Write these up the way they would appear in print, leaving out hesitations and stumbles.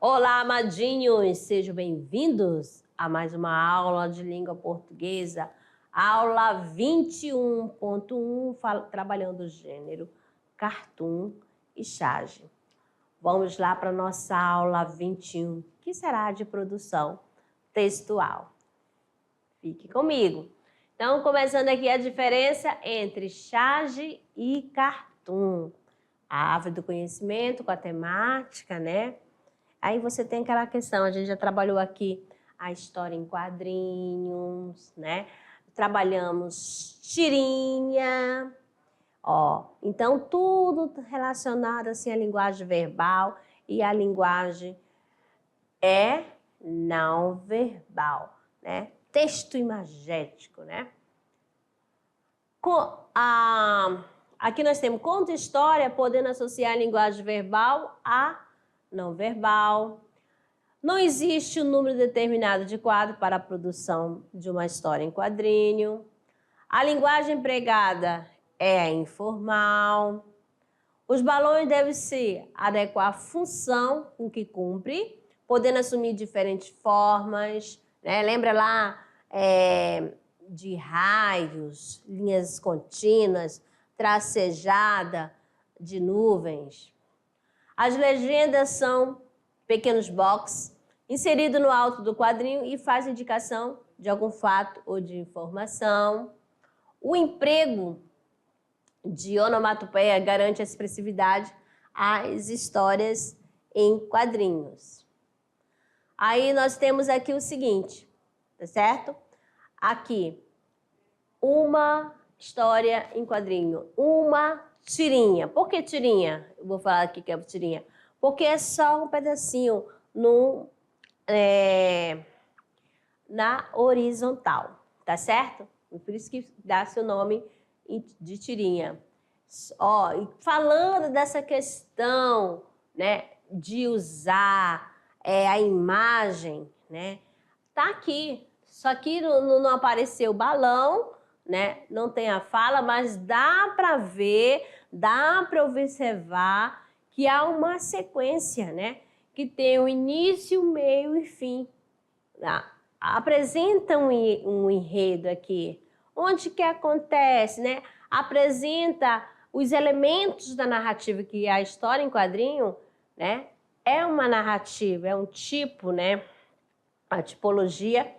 Olá, amadinhos! Sejam bem-vindos a mais uma aula de língua portuguesa, aula 21.1, trabalhando o gênero cartoon e charge. Vamos lá para a nossa aula 21, que será de produção textual. Fique comigo. Então, começando aqui a diferença entre charge e cartoon. A árvore do conhecimento com a temática, né? Aí você tem aquela questão, a gente já trabalhou aqui a história em quadrinhos, né? Trabalhamos tirinha, ó. Então, tudo relacionado assim à linguagem verbal e à linguagem não verbal, né? Texto imagético, né? Aqui nós temos conto e história, podendo associar a linguagem verbal a não verbal. Não existe um número determinado de quadros para a produção de uma história em quadrinho. A linguagem empregada é a informal. Os balões devem se adequar à função com que cumpre, podendo assumir diferentes formas, né? Lembra lá de raios, linhas contínuas, tracejada de nuvens. As legendas são pequenos boxes inseridos no alto do quadrinho e faz indicação de algum fato ou de informação. O emprego de onomatopeia garante a expressividade às histórias em quadrinhos. Aí nós temos aqui o seguinte, tá certo? Aqui, uma história em quadrinho, uma tirinha. Por que tirinha? Eu vou falar aqui que é tirinha. Porque é só um pedacinho na horizontal, tá certo? Por isso que dá seu nome de tirinha. Ó, e falando dessa questão, né, de usar a imagem, né, tá aqui. Só que não apareceu o balão, né, não tem a fala, mas dá para ver, dá para observar que há uma sequência, né, que tem o início, meio e fim. Apresenta um enredo aqui. Onde que acontece, né? Apresenta os elementos da narrativa, que a história em quadrinho, né, é uma narrativa, é um tipo, né, a tipologia,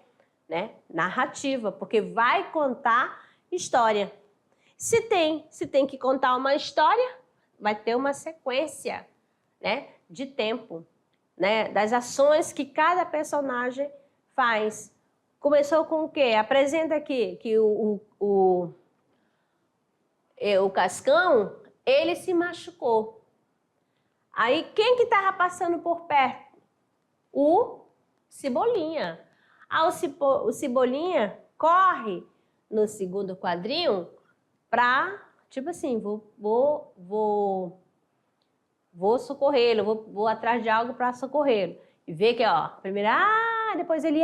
né, narrativa, porque vai contar história. Se tem que contar uma história, vai ter uma sequência, né, de tempo, né, das ações que cada personagem faz. Começou com o quê? Apresenta aqui que o Cascão, ele se machucou. Aí quem que estava passando por perto? O Cebolinha. O Cebolinha corre no segundo quadrinho para, tipo assim, vou socorrê-lo, vou atrás de algo para socorrê-lo. E vê que, ó, primeiro, depois ele,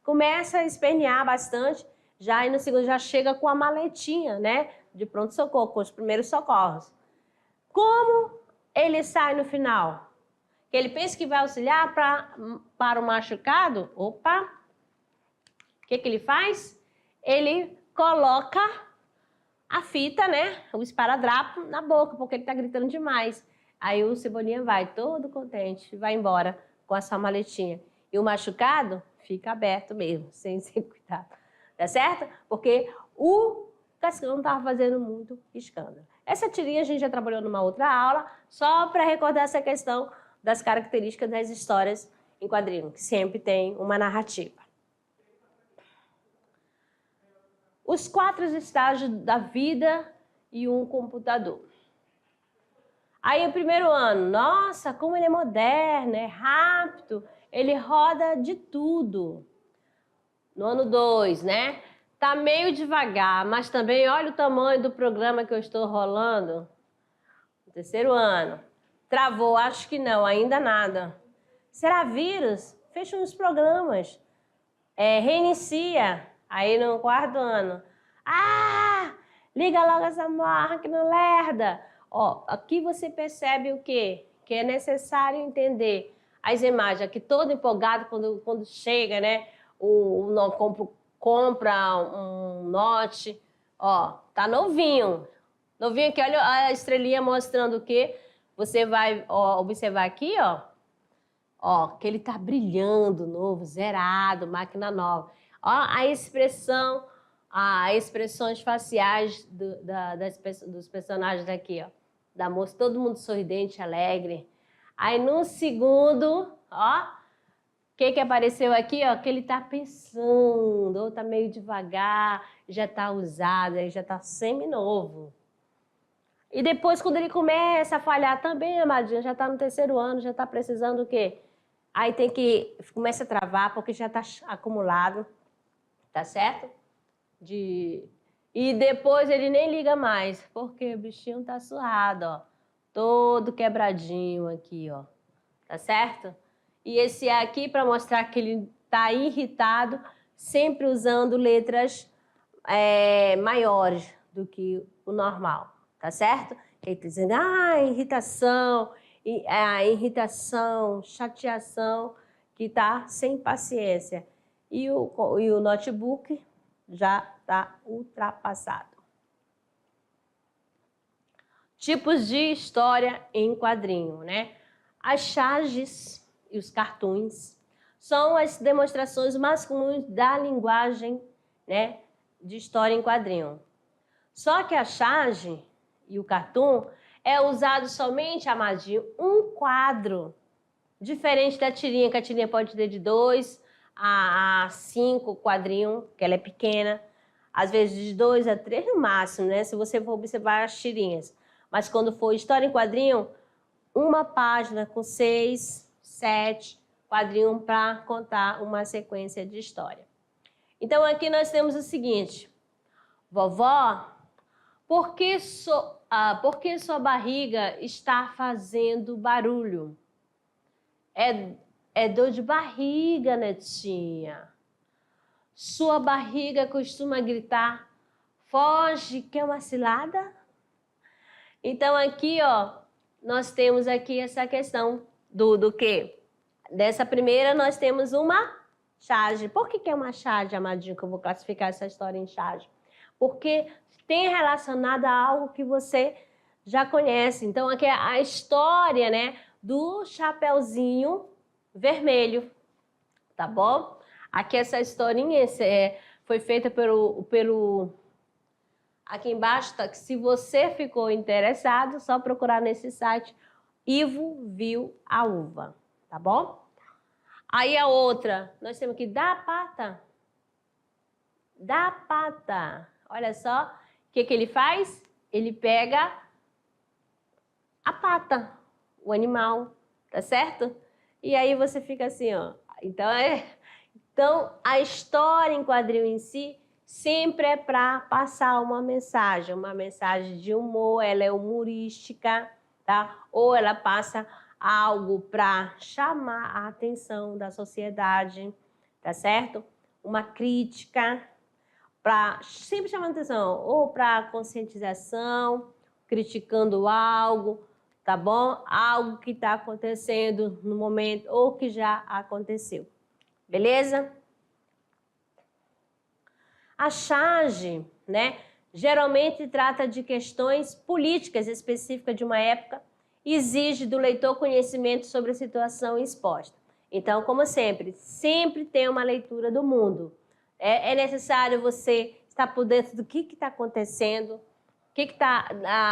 começa a espernear bastante, já e no segundo já chega com a maletinha, né, de pronto-socorro, com os primeiros socorros. Como ele sai no final? Que ele pensa que vai auxiliar para o machucado, opa, o que ele faz? Ele coloca a fita, né, o esparadrapo na boca, porque ele tá gritando demais. Aí o Cebolinha vai todo contente, vai embora com a sua maletinha. E o machucado fica aberto mesmo, sem cuidado. Tá certo? Porque o Cascão estava fazendo muito escândalo. Essa tirinha a gente já trabalhou numa outra aula, só para recordar essa questão das características das histórias em quadrinho, que sempre tem uma narrativa. Os 4 estágios da vida e um computador. Aí o primeiro ano, nossa, como ele é moderno, é rápido, ele roda de tudo. No ano 2, né? Tá meio devagar, mas também olha o tamanho do programa que eu estou rolando. No terceiro ano, travou, acho que não, ainda nada. Será vírus? Fecha os programas. Reinicia. Aí no 4º ano, liga logo essa máquina lerda. Ó, aqui você percebe o quê? Que é necessário entender as imagens aqui, todo empolgado quando chega, né? Compra um Note, ó, tá novinho. Novinho aqui, olha a estrelinha mostrando o quê? Você vai observar aqui, ó, que ele tá brilhando, novo, zerado, máquina nova. Ó, as expressões faciais dos personagens aqui, ó. Da moça, todo mundo sorridente, alegre. Aí no segundo, ó, o que apareceu aqui, ó, que ele tá pensando, ou tá meio devagar, já tá usado, aí já tá semi-novo. E depois, quando ele começa a falhar também, amadinha, já tá no terceiro ano, já tá precisando o quê? Aí começa a travar, porque já tá acumulado, tá certo? E depois ele nem liga mais, porque o bichinho tá suado, ó. Todo quebradinho aqui, ó. Tá certo? E esse aqui, para mostrar que ele tá irritado, sempre usando letras maiores do que o normal, tá certo? Ele tá dizendo, irritação, chateação, que tá sem paciência. E o notebook já está ultrapassado. Tipos de história em quadrinho, né? As charges e os cartoons são as demonstrações mais comuns da linguagem, né, de história em quadrinho. Só que a charge e o cartoon é usado somente, amadinho, um quadro, diferente da tirinha, que a tirinha pode ter de 2 a 5 quadrinhos, que ela é pequena, às vezes de 2 a 3 no máximo, né? Se você for observar as tirinhas. Mas quando for história em quadrinho, uma página com 6, 7 quadrinhos para contar uma sequência de história. Então aqui nós temos o seguinte: vovó, por que sua barriga está fazendo barulho? É dor de barriga, netinha. Sua barriga costuma gritar, foge, quer uma cilada? Então aqui, ó, nós temos aqui essa questão do quê? Dessa primeira nós temos uma charge. Por que é uma charge, amadinho, que eu vou classificar essa história em charge? Porque tem relacionado a algo que você já conhece. Então aqui é a história, né, do Chapeuzinho Vermelho, tá bom? Aqui essa historinha foi feita pelo... Aqui embaixo, tá, que se você ficou interessado, só procurar nesse site, Ivo viu a uva, tá bom? Aí a outra, nós temos que dar pata. Dá pata. Olha só, o que ele faz? Ele pega a pata, o animal, tá certo? E aí você fica assim, ó. Então, a história em quadrinho em si sempre é para passar uma mensagem de humor, ela é humorística, tá? Ou ela passa algo para chamar a atenção da sociedade, tá certo? Uma crítica, para sempre chamar a atenção, ou para conscientização, criticando algo, tá bom? Algo que está acontecendo no momento ou que já aconteceu. Beleza? A charge, né, geralmente trata de questões políticas específicas de uma época e exige do leitor conhecimento sobre a situação exposta. Então, como sempre tem uma leitura do mundo. É necessário você estar por dentro do que está acontecendo, o que está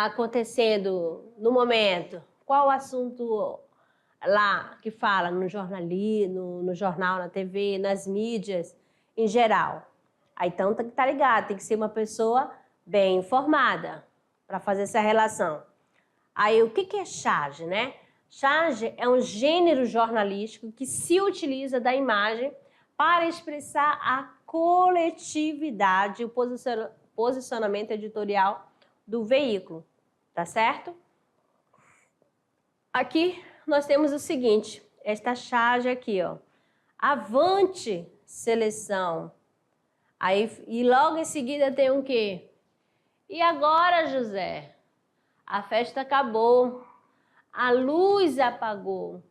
acontecendo no momento, qual o assunto lá que fala no jornalismo, no jornal, na TV, nas mídias em geral. Aí então tem que estar ligado, tem que ser uma pessoa bem informada para fazer essa relação. Aí o que é charge, né? Charge é um gênero jornalístico que se utiliza da imagem para expressar a coletividade, o posicionamento editorial do veículo, tá certo? Aqui nós temos o seguinte, esta charge aqui, ó. Avante, seleção. Aí, e logo em seguida tem um quê? E agora, José? A festa acabou. A luz apagou.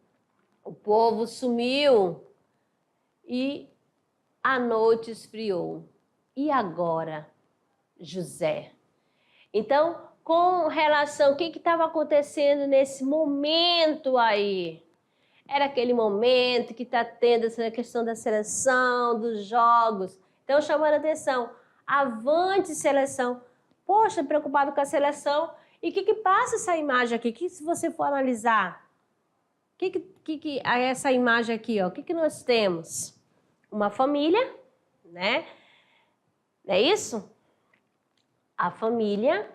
O povo sumiu e a noite esfriou. E agora, José? Então, com relação, o que estava acontecendo nesse momento aí? Era aquele momento que está tendo essa questão da seleção, dos jogos. Então, chamando a atenção, avante seleção. Poxa, preocupado com a seleção. E o que passa essa imagem aqui? Que se você for analisar, essa imagem aqui, ó, o que nós temos? Uma família, né? Não é isso? A família.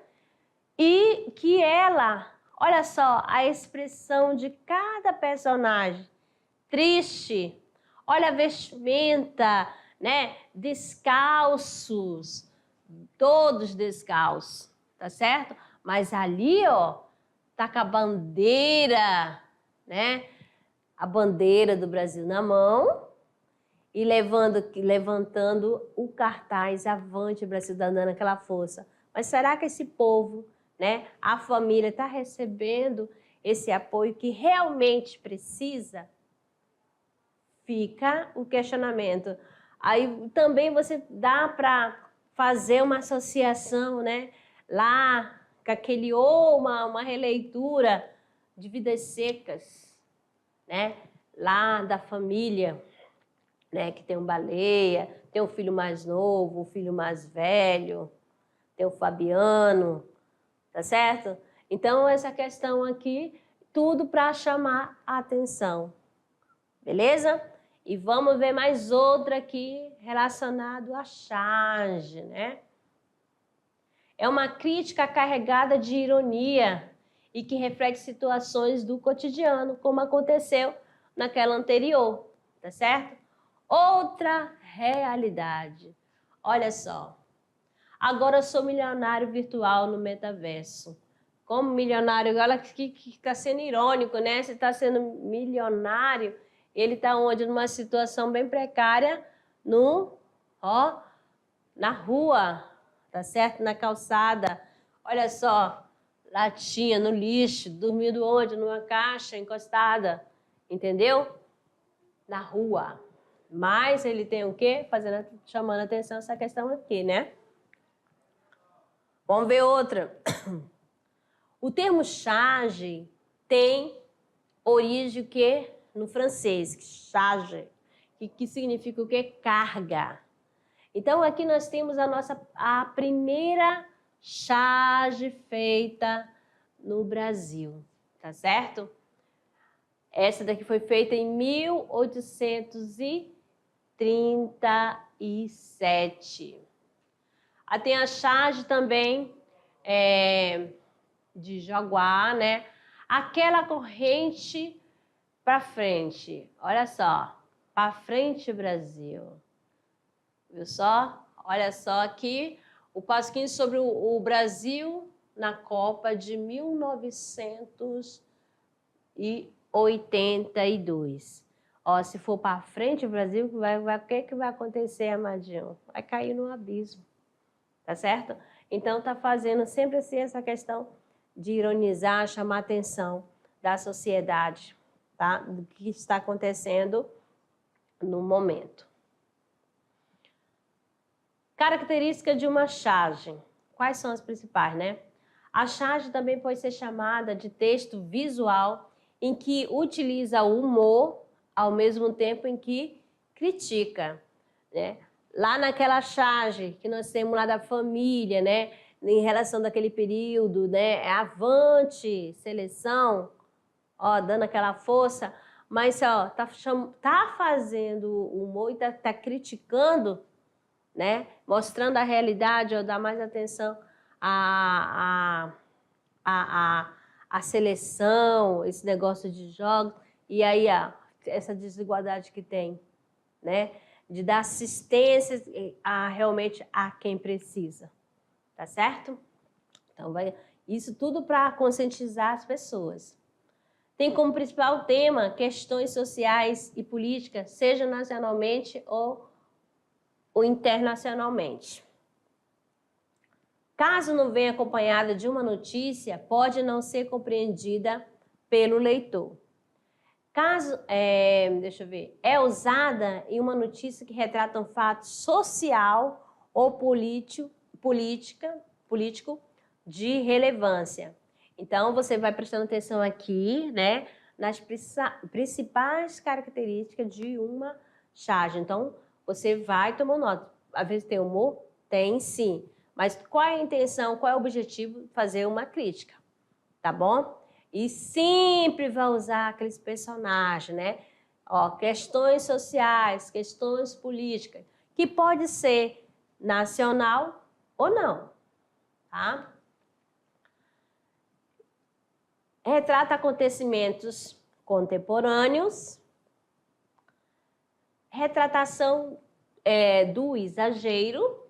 E que ela, olha só, a expressão de cada personagem. Triste. Olha a vestimenta, né? Descalços. Todos descalços, tá certo? Mas ali, ó, tá com a bandeira, né? A bandeira do Brasil na mão e levantando o cartaz Avante Brasil, dando aquela força. Mas será que esse povo, né, a família está recebendo esse apoio que realmente precisa? Fica o questionamento. Aí também você dá para fazer uma associação, né, lá com aquele ou uma releitura de Vidas Secas, né, lá da família, né, que tem um Baleia, tem um filho mais novo, um filho mais velho, tem o Fabiano, tá certo? Então, essa questão aqui, tudo para chamar a atenção, beleza? E vamos ver mais outra aqui relacionado à charge, né? É uma crítica carregada de ironia e que reflete situações do cotidiano, como aconteceu naquela anterior, tá certo? Outra realidade. Olha só. Agora eu sou milionário virtual no metaverso. Como milionário, olha que está sendo irônico, né? Você está sendo milionário, ele está onde? Numa situação bem precária, na rua, tá certo? Na calçada. Olha só, latinha no lixo, dormindo onde? Numa caixa encostada, entendeu? Na rua. Mas ele tem o quê? Chamando a atenção essa questão aqui, né? Vamos ver outra. O termo charge tem origem o quê? No francês, charge, que significa o quê? Carga. Então, aqui nós temos a primeira charge feita no Brasil, tá certo? Essa daqui foi feita em 1837. Tem a charge também de Jaguar, né? Aquela corrente para frente. Olha só, para frente, Brasil. Viu só? Olha só aqui o pasquinho sobre o Brasil na Copa de 1982. Ó, se for para frente, Brasil, o que vai acontecer, amadinho? Vai cair no abismo. Tá certo? Então, tá fazendo sempre assim essa questão de ironizar, chamar a atenção da sociedade, tá? Do que está acontecendo no momento. Característica de uma charge. Quais são as principais, né? A charge também pode ser chamada de texto visual, em que utiliza o humor ao mesmo tempo em que critica, né? Lá naquela charge que nós temos lá da família, né? Em relação daquele período, né? Avante, seleção, ó, dando aquela força, mas ó, tá fazendo humor e tá criticando, né? Mostrando a realidade, ó, dá mais atenção à seleção, esse negócio de jogos, e aí ó, essa desigualdade que tem, né? De dar assistência realmente a quem precisa, tá certo? Então, isso tudo para conscientizar as pessoas. Tem como principal tema questões sociais e políticas, seja nacionalmente ou internacionalmente. Caso não venha acompanhada de uma notícia, pode não ser compreendida pelo leitor. Caso, deixa eu ver, é usada em uma notícia que retrata um fato social ou político de relevância. Então, você vai prestando atenção aqui, né, nas principais características de uma charge. Então, você vai tomando nota. Às vezes tem humor? Tem sim. Mas qual é a intenção, qual é o objetivo? Fazer uma crítica, tá bom? E sempre vai usar aqueles personagens, né? Ó, questões sociais, questões políticas, que pode ser nacional ou não, tá? Retrata acontecimentos contemporâneos, retratação do exagero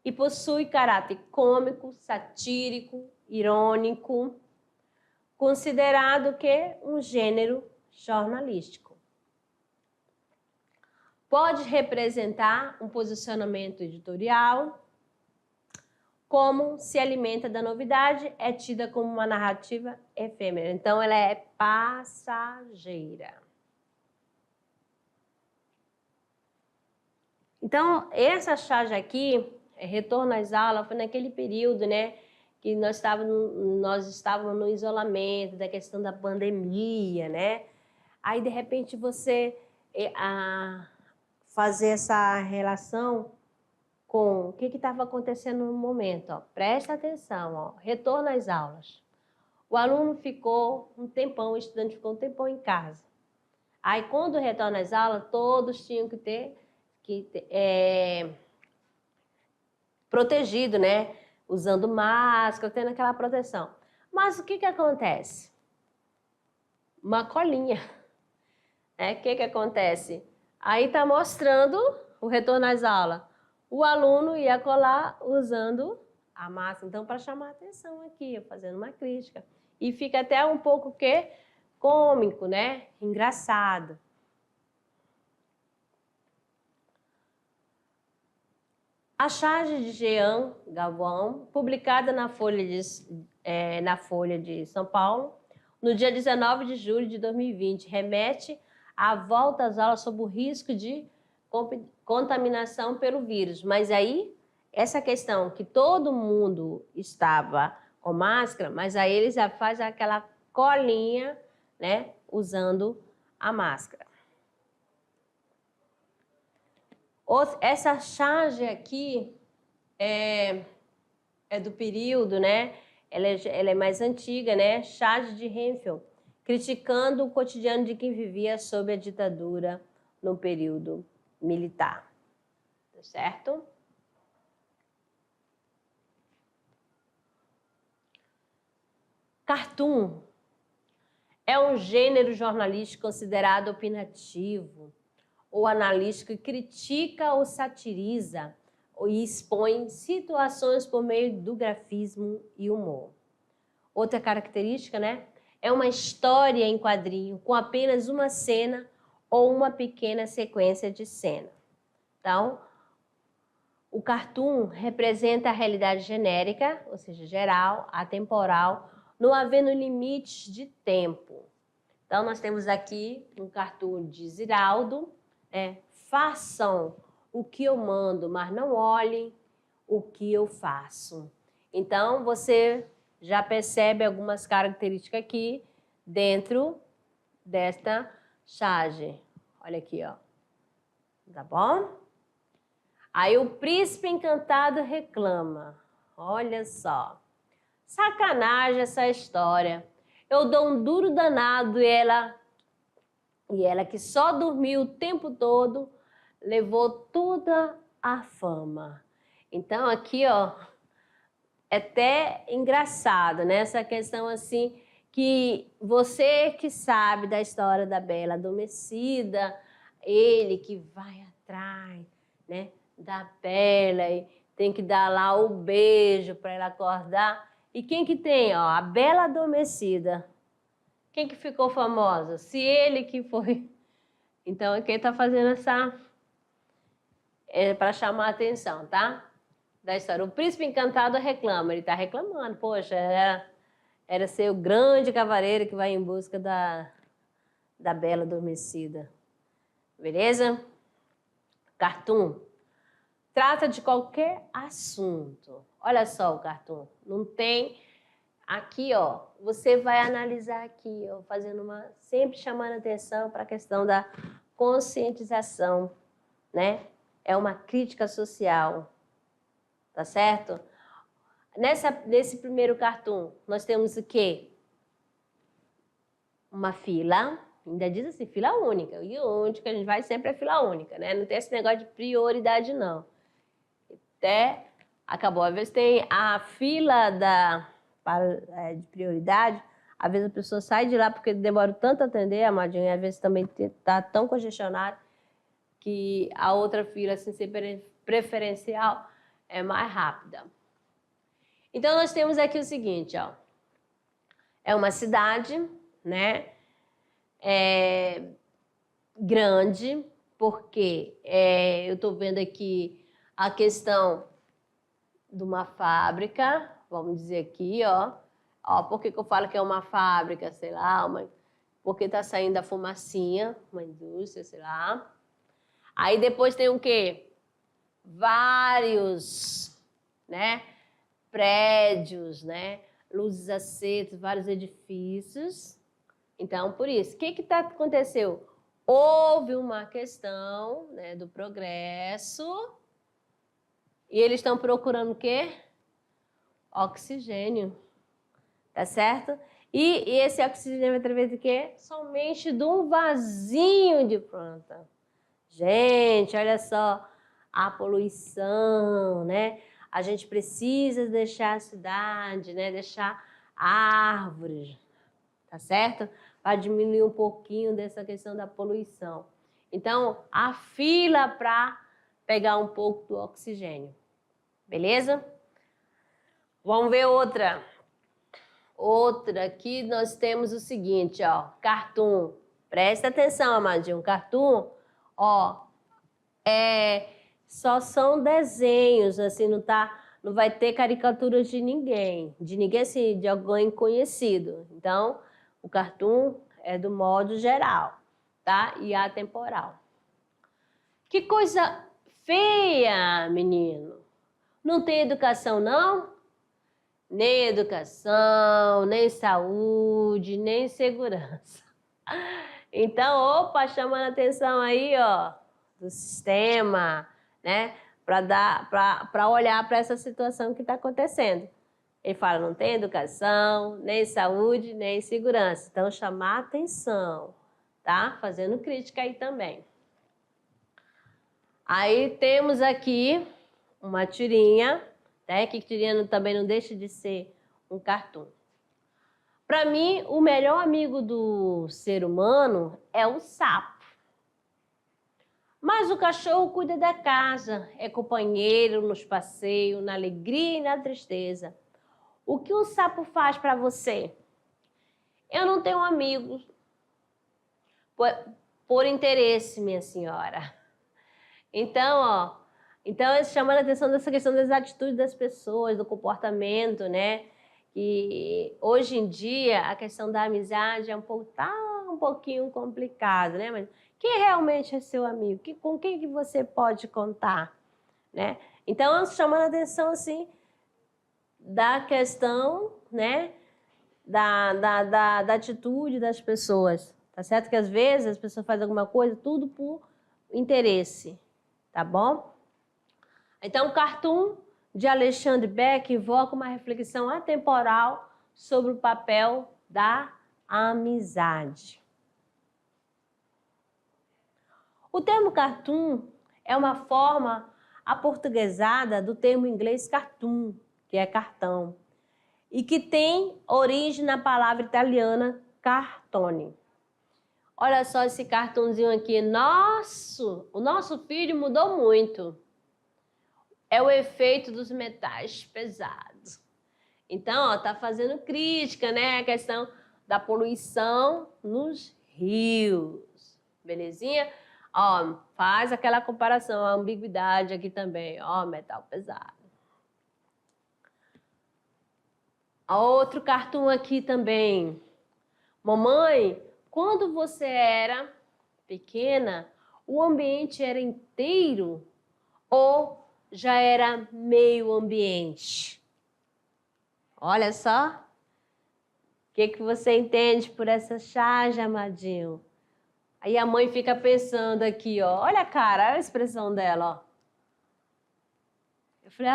e possui caráter cômico, satírico, irônico, considerado que um gênero jornalístico. Pode representar um posicionamento editorial, como se alimenta da novidade, é tida como uma narrativa efêmera. Então, ela é passageira. Então, essa charge aqui, retorno às aulas, foi naquele período, né, que nós estávamos no isolamento, da questão da pandemia, né? Aí, de repente, você fazer essa relação com o que estava acontecendo no momento. Ó. Presta atenção, ó. Retorno às aulas. O aluno ficou um tempão, o estudante ficou um tempão em casa. Aí, quando retorna às aulas, todos tinham que ter protegido, né? Usando máscara, tendo aquela proteção. Mas o que acontece? Uma colinha. O que acontece? Aí está mostrando o retorno às aulas. O aluno ia colar usando a máscara. Então, para chamar a atenção aqui, fazendo uma crítica. E fica até um pouco cômico, né? Engraçado. A charge de Jean Galvão, publicada na Folha de São Paulo, no dia 19 de julho de 2020, remete à volta às aulas sob o risco de contaminação pelo vírus. Mas aí, essa questão que todo mundo estava com máscara, mas aí eles já fazem aquela colinha, né, usando a máscara. Essa charge aqui é do período, né? Ela é mais antiga, né? Charge de Hemphill, criticando o cotidiano de quem vivia sob a ditadura no período militar. Tá certo? Cartoon é um gênero jornalístico considerado opinativo ou analítico que critica ou satiriza e expõe situações por meio do grafismo e humor. Outra característica, né? É uma história em quadrinho com apenas uma cena ou uma pequena sequência de cena. Então, o cartoon representa a realidade genérica, ou seja, geral, atemporal, não havendo limites de tempo. Então, nós temos aqui um cartoon de Ziraldo, façam o que eu mando, mas não olhem o que eu faço. Então, você já percebe algumas características aqui dentro desta charge. Olha aqui, ó. Tá bom? Aí o príncipe encantado reclama. Olha só. Sacanagem essa história. Eu dou um duro danado e ela que só dormiu o tempo todo, levou toda a fama. Então aqui, ó, é até engraçado, né? Essa questão assim, que você que sabe da história da Bela Adormecida, ele que vai atrás, né, da Bela e tem que dar lá o beijo para ela acordar. E quem que tem, ó, a Bela Adormecida. Quem que ficou famosa? Se ele que foi. Então, quem está fazendo essa... É para chamar a atenção, tá? Da história. O príncipe encantado reclama. Ele está reclamando. Poxa, era ser o grande cavaleiro que vai em busca da da Bela Adormecida. Beleza? Cartoon. Trata de qualquer assunto. Olha só o cartoon. Não tem... Aqui, ó, você vai analisar aqui, ó, sempre chamando atenção para a questão da conscientização, né? É uma crítica social, tá certo? Nesse primeiro cartoon, nós temos o quê? Uma fila, ainda diz assim, fila única. E onde que a gente vai sempre é fila única, né? Não tem esse negócio de prioridade, não. Até acabou. Às vezes tem a fila de prioridade, às vezes a pessoa sai de lá porque demora tanto a atender, amadinho, e às vezes também está tão congestionado que a outra fila, assim, ser preferencial, é mais rápida. Então, nós temos aqui o seguinte, ó. É uma cidade, né? Grande, porque eu estou vendo aqui a questão de uma fábrica, vamos dizer aqui, ó. Por que eu falo que é uma fábrica, sei lá, porque está saindo a fumacinha, uma indústria, sei lá. Aí depois tem o quê? Vários, né, prédios, né, luzes acesas, vários edifícios. Então, por isso, o que aconteceu? Houve uma questão, né, do progresso e eles estão procurando o quê? Oxigênio, tá certo? E esse oxigênio é através de quê? Somente de um vasinho de planta. Gente, olha só a poluição, né? A gente precisa deixar a cidade, né? Deixar árvores, tá certo? Para diminuir um pouquinho dessa questão da poluição. Então, a fila para pegar um pouco do oxigênio. Beleza? Vamos ver outra. Outra aqui nós temos o seguinte, ó, cartoon. Presta atenção, amadinho, cartoon, ó, só são desenhos, assim, não vai ter caricaturas de ninguém assim, de alguém conhecido. Então, o cartoon é do modo geral, tá? E atemporal. Que coisa feia, menino. Não tem educação, não? Nem educação, nem saúde, nem segurança. Então, opa, chamando a atenção aí, ó, do sistema, né? Para olhar para essa situação que está acontecendo. Ele fala, não tem educação, nem saúde, nem segurança. Então, chamar atenção, tá? Fazendo crítica aí também. Aí temos aqui uma tirinha, né? Que tirinha também não deixa de ser um cartoon. Para mim, o melhor amigo do ser humano é o sapo. Mas o cachorro cuida da casa, é companheiro nos passeios, na alegria e na tristeza. O que um sapo faz para você? Eu não tenho amigos por interesse, minha senhora. Então, chamando a atenção dessa questão das atitudes das pessoas, do comportamento, né? E hoje em dia a questão da amizade é um pouquinho complicado, né? Mas quem realmente é seu amigo? Com quem que você pode contar, né? Então, chamando a atenção assim da questão, né? Da atitude das pessoas, tá certo? Que às vezes as pessoas fazem alguma coisa tudo por interesse, tá bom? Então, o cartoon de Alexandre Beck invoca uma reflexão atemporal sobre o papel da amizade. O termo cartoon é uma forma aportuguesada do termo inglês cartoon, que é cartão, e que tem origem na palavra italiana cartone. Olha só esse cartãozinho aqui. O nosso filho mudou muito. É o efeito dos metais pesados. Então, ó, tá fazendo crítica, né? A questão da poluição nos rios. Belezinha? Ó, faz aquela comparação, a ambiguidade aqui também. Ó, metal pesado. Outro cartoon aqui também. Mamãe, quando você era pequena, o ambiente era inteiro ou já era meio ambiente? Olha só. O que você entende por essa charge, amadinho? Aí a mãe fica pensando aqui, ó. Olha a cara, olha a expressão dela, ó. Eu falei,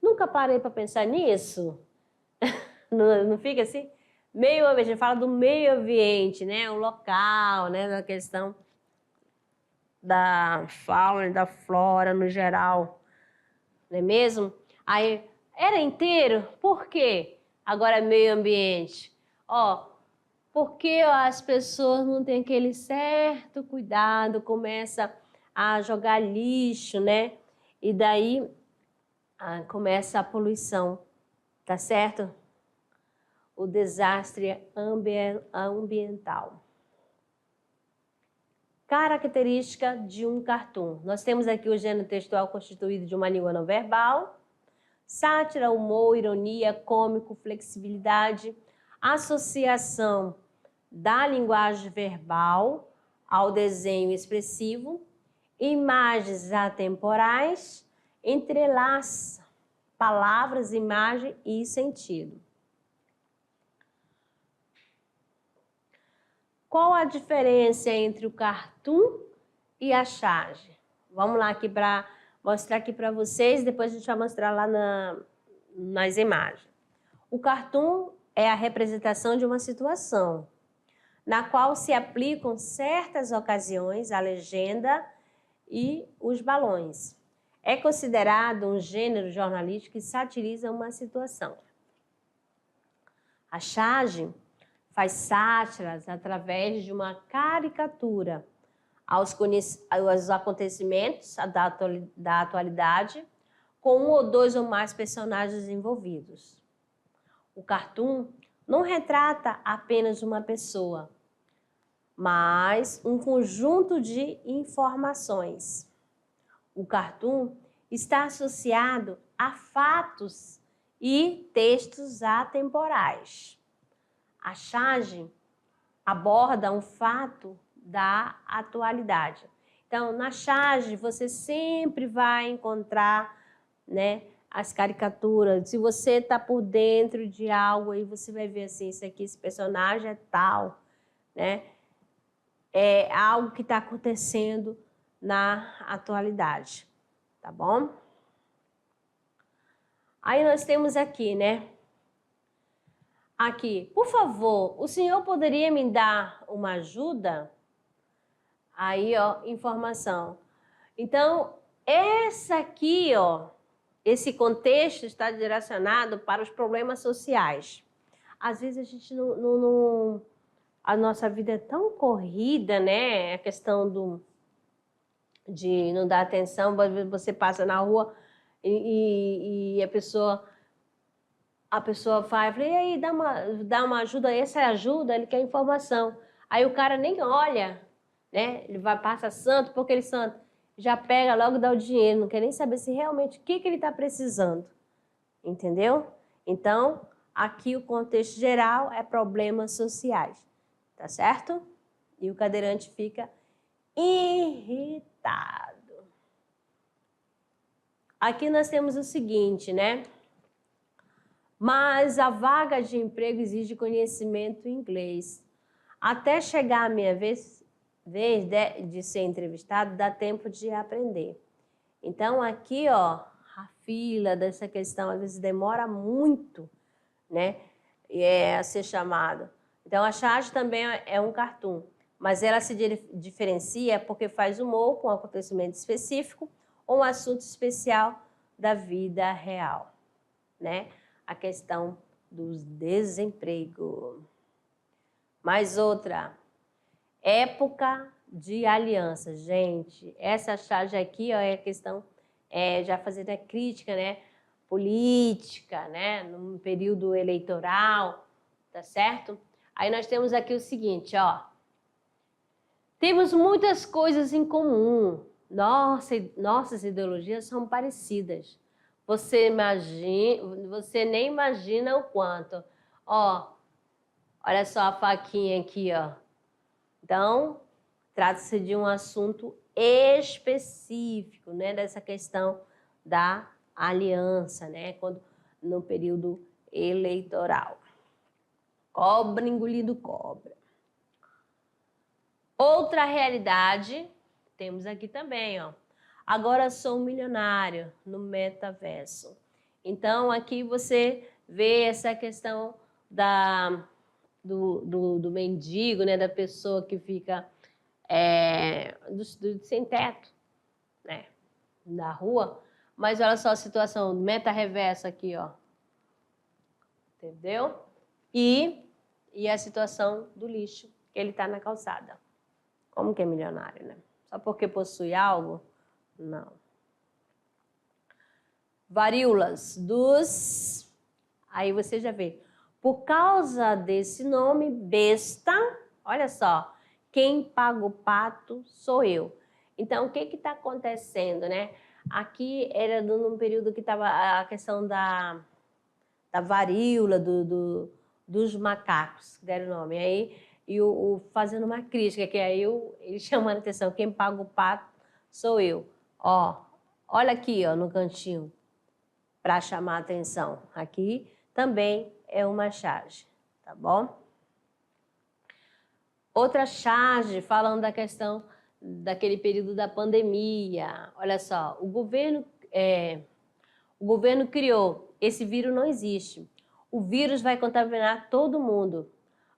nunca parei para pensar nisso. Não fica assim? Meio ambiente, a gente fala do meio ambiente, né? O local, né? Da questão da fauna e da flora no geral, não é mesmo? Aí, era inteiro? Por quê? Agora é meio ambiente. Ó, porque as pessoas não têm aquele certo cuidado, começa a jogar lixo, né? E daí começa a poluição, tá certo? O desastre ambiental. Característica de um cartoon. Nós temos aqui o gênero textual constituído de uma língua não verbal, sátira, humor, ironia, cômico, flexibilidade, associação da linguagem verbal ao desenho expressivo, imagens atemporais, entrelaça palavras, imagem e sentido. Qual a diferença entre o cartoon e a charge? Vamos lá aqui para mostrar aqui para vocês, depois a gente vai mostrar lá nas imagens. O cartoon é a representação de uma situação, na qual se aplicam certas ocasiões a legenda e os balões. É considerado um gênero jornalístico que satiriza uma situação. A charge faz sátiras através de uma caricatura aos acontecimentos da atualidade, com um ou dois ou mais personagens envolvidos. O cartoon não retrata apenas uma pessoa, mas um conjunto de informações. O cartoon está associado a fatos e textos atemporais. A charge aborda um fato da atualidade. Então, na charge, você sempre vai encontrar, né, as caricaturas. Se você está por dentro de algo, aí você vai ver assim, isso aqui, esse personagem é tal, né? É algo que está acontecendo na atualidade, tá bom? Aí nós temos aqui, né? Aqui, por favor, o senhor poderia me dar uma ajuda? Aí, ó, informação. Então, essa aqui, ó, esse contexto está direcionado para os problemas sociais. Às vezes a gente a nossa vida é tão corrida, né? A questão de não dar atenção, às vezes você passa na rua e a pessoa fala, e aí, dá uma ajuda, essa é ajuda, ele quer informação. Aí o cara nem olha, né? Ele passa santo, porque ele santo, já pega logo, dá o dinheiro, não quer nem saber se realmente o que ele está precisando. Entendeu? Então, aqui o contexto geral é problemas sociais, tá certo? E o cadeirante fica irritado. Aqui nós temos o seguinte, né? Mas a vaga de emprego exige conhecimento em inglês. Até chegar a minha vez de ser entrevistado, dá tempo de aprender. Então, aqui, ó, a fila dessa questão, às vezes demora muito, né, a ser chamado. Então, a charge também é um cartoon, mas ela se diferencia porque faz humor com um acontecimento específico ou um assunto especial da vida real, né? A questão do desemprego. Mais outra, época de aliança. Gente, essa charge aqui, ó, é a questão, já fazendo a crítica, né, política, né, num período eleitoral, tá certo? Aí nós temos aqui o seguinte, ó. Temos muitas coisas em comum. Nossas ideologias são parecidas. Você nem imagina o quanto. Ó, olha só a faquinha aqui, ó. Então, trata-se de um assunto específico, né, dessa questão da aliança, né, quando, no período eleitoral. Cobra engolindo cobra. Outra realidade, temos aqui também, ó. Agora sou um milionário no metaverso. Então, aqui você vê essa questão do mendigo, né, da pessoa que fica sem teto, né, na rua. Mas olha só a situação, meta reversa aqui, ó. Entendeu? E a situação do lixo, que ele está na calçada. Como que é milionário, né? Só porque possui algo? Não. Varíolas dos... Aí você já vê. Por causa desse nome, besta, olha só, quem paga o pato sou eu. Então, o que está acontecendo, né? Aqui era num período que estava a questão da varíola, dos macacos, que deram o nome. Aí, e fazendo uma crítica, que aí ele chamando a atenção, quem paga o pato sou eu. Ó, olha aqui, ó, no cantinho, para chamar a atenção. Aqui também é uma charge, tá bom? Outra charge, falando da questão daquele período da pandemia. Olha só, o governo criou, esse vírus não existe. O vírus vai contaminar todo mundo.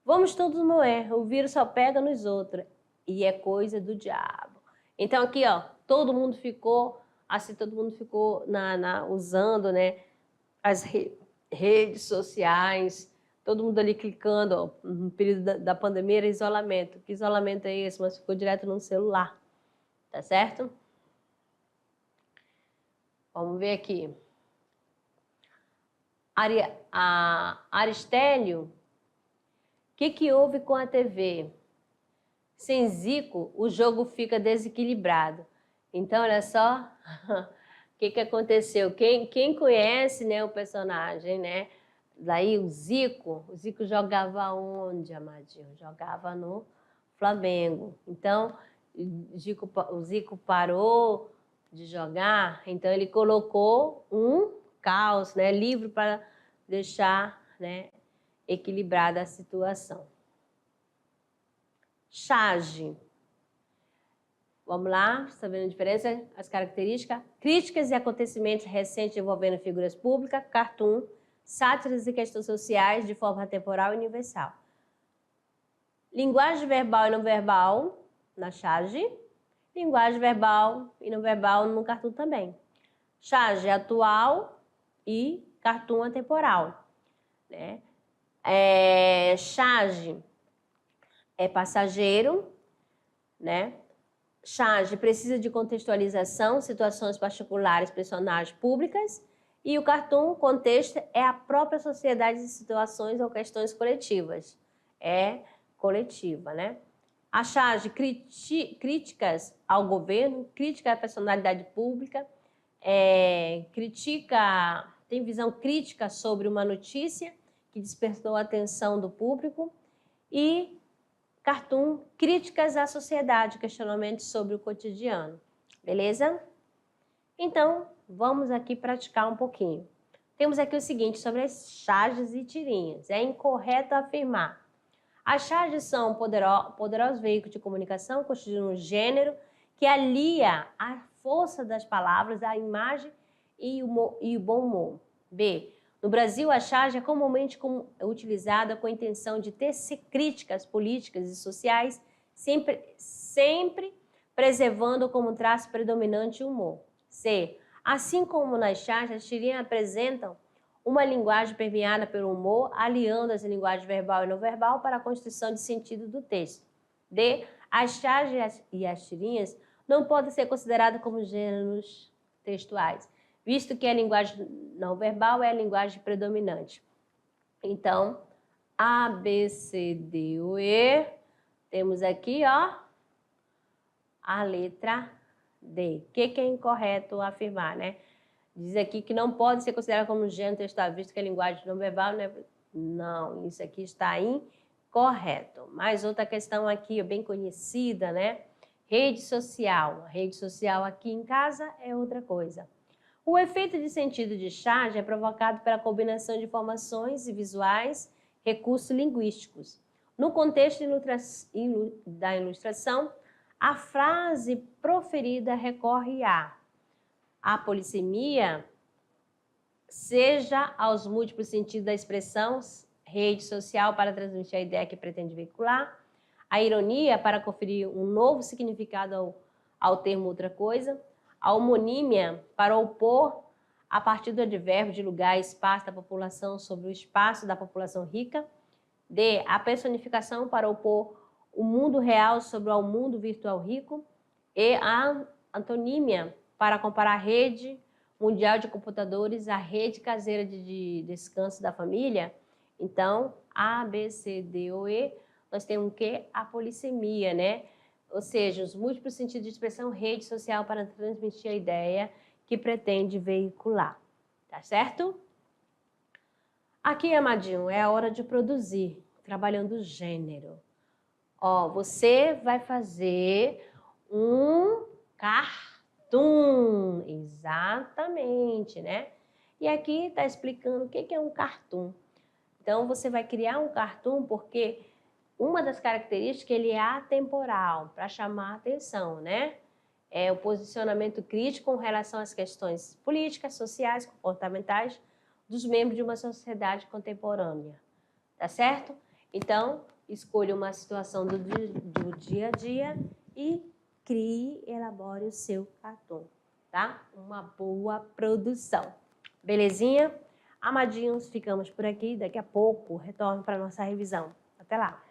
Vamos todos morrer, o vírus só pega nos outros. E é coisa do diabo. Então aqui, ó, todo mundo ficou, assim, usando, né, as redes sociais, todo mundo ali clicando, ó, no período da pandemia era isolamento. Que isolamento é esse? Mas ficou direto no celular, tá certo? Vamos ver aqui. Aristélio, o que houve com a TV? Sem Zico, o jogo fica desequilibrado. Então, olha só o que aconteceu. Quem conhece, né, o personagem, né? Daí o Zico jogava onde, amadinho? Jogava no Flamengo. Então, o Zico parou de jogar, então ele colocou um caos, né, livre para deixar, né, equilibrada a situação. Charge. Vamos lá, está vendo a diferença? As características. Críticas e acontecimentos recentes envolvendo figuras públicas, cartoon, sátiras e questões sociais de forma temporal e universal. Linguagem verbal e não verbal na charge. Linguagem verbal e não verbal no cartoon também. Charge atual e cartoon atemporal, né? Charge é passageiro, né? Charge precisa de contextualização, situações particulares, personagens públicas. E o cartoon, contexto, é a própria sociedade de situações ou questões coletivas. É coletiva, né? A charge, críticas ao governo, crítica à personalidade pública, tem visão crítica sobre uma notícia que despertou a atenção do público. E cartoon, críticas à sociedade, questionamentos sobre o cotidiano. Beleza? Então, vamos aqui praticar um pouquinho. Temos aqui o seguinte, sobre as charges e tirinhas. É incorreto afirmar. As charges são poderosos veículos de comunicação, constituindo um gênero que alia a força das palavras, a imagem e o bom humor. B. No Brasil, a charge é comumente utilizada com a intenção de tecer críticas políticas e sociais, sempre preservando como traço predominante o humor. C. Assim como nas charges, as tirinhas apresentam uma linguagem permeada pelo humor, aliando as linguagens verbal e não verbal para a construção de sentido do texto. D. As charges e as tirinhas não podem ser consideradas como gêneros textuais, visto que a linguagem não verbal é a linguagem predominante. Então, A, B, C, D, O, E. Temos aqui, ó, a letra D. O que é incorreto afirmar, né? Diz aqui que não pode ser considerado como gênero textual, visto que a linguagem não verbal, né? Não, isso aqui está Correto. Mais outra questão aqui, bem conhecida, né? Rede social. A rede social aqui em casa é outra coisa. O efeito de sentido de charge é provocado pela combinação de informações e visuais, recursos linguísticos. No contexto da ilustração, a frase proferida recorre à polissemia, seja aos múltiplos sentidos da expressão, rede social para transmitir a ideia que pretende veicular, a ironia para conferir um novo significado ao termo outra coisa, a homonímia para opor a partir do advérbio de lugar e espaço da população sobre o espaço da população rica, D, a personificação para opor o mundo real sobre o mundo virtual rico, e a antonímia para comparar a rede mundial de computadores à rede caseira de descanso da família. Então, A, B, C, D ou E, nós temos o quê? A polissemia, né? Ou seja, os múltiplos sentidos de expressão rede social para transmitir a ideia que pretende veicular. Tá certo? Aqui, amadinho, é a hora de produzir, trabalhando o gênero. Ó, você vai fazer um cartoon, exatamente, né? E aqui está explicando o que é um cartoon. Então, você vai criar um cartoon porque uma das características é que ele é atemporal, para chamar a atenção, né? É o posicionamento crítico com relação às questões políticas, sociais, comportamentais dos membros de uma sociedade contemporânea, tá certo? Então, escolha uma situação do dia a dia e crie, elabore o seu cartoon, tá? Uma boa produção. Belezinha? Amadinhos, ficamos por aqui. Daqui a pouco retorno para a nossa revisão. Até lá!